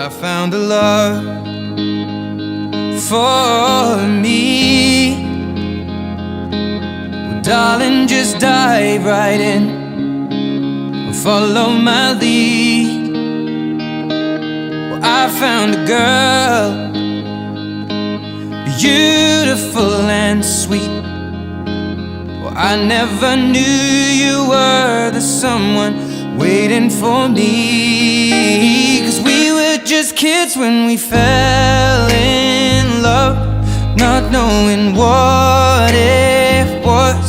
I found a love for me. Well, darling, just dive right in, follow my lead. Well, I found a girl, beautiful and sweet. Well, I never knew you were the someone waiting for me. 'Cause we were just kids when we fell in love, not knowing what it was.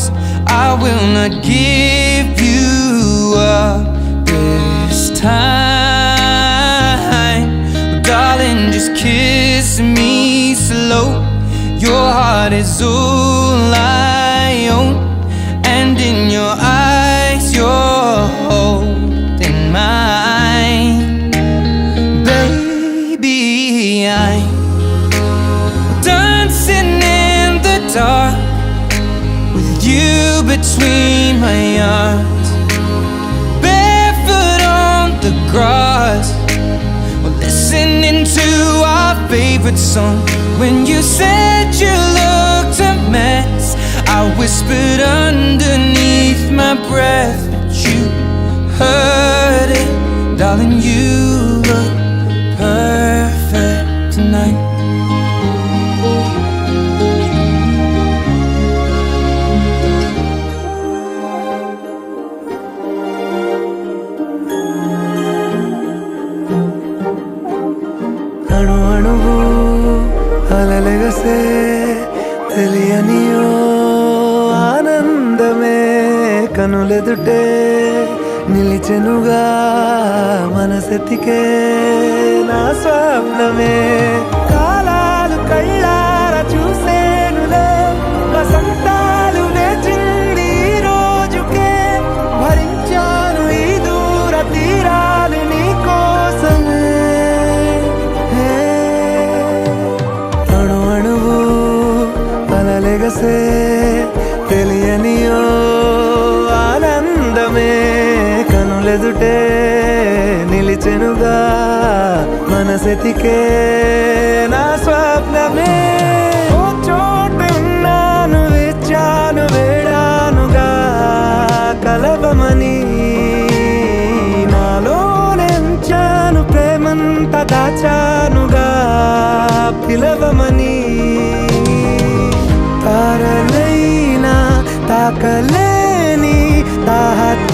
I will not give you up this time. Darling, just kiss me slow. Your heart is all I own, and in your eyes you're holding mine. Baby, I'm dancing in the dark with you between my arms, barefoot on the grass. We're listening to our favorite song. When you said you looked a mess, I whispered underneath my breath, but you heard it. Darling, you look perfect tonight. అణు అణువు అలలెగసే తెలియనియో ఆనందమే కనులెదుటే నిలిచెనుగా మనసెతికే నా స్వప్నమే. కాలాలు కళ్ళార చూసేనులే, వసంతాలు వేచింది ఈ రోజుకే. భరించాను ఈ దూర తీరాలు నీ కోసమే. అణు అణువు అలలెగసే తెలియనియో ఆనందమే కనులెదుటే నిలిచెనుగా మనసెతికే నా స్వప్నమే. ఓ చోటు ఉన్నాను, వేచాను, వేడానుగా కలవమని. నాలోనెంచాను ప్రేమంత దాచానుగా పిలవమని. తారలైనా తాకలేని తాహత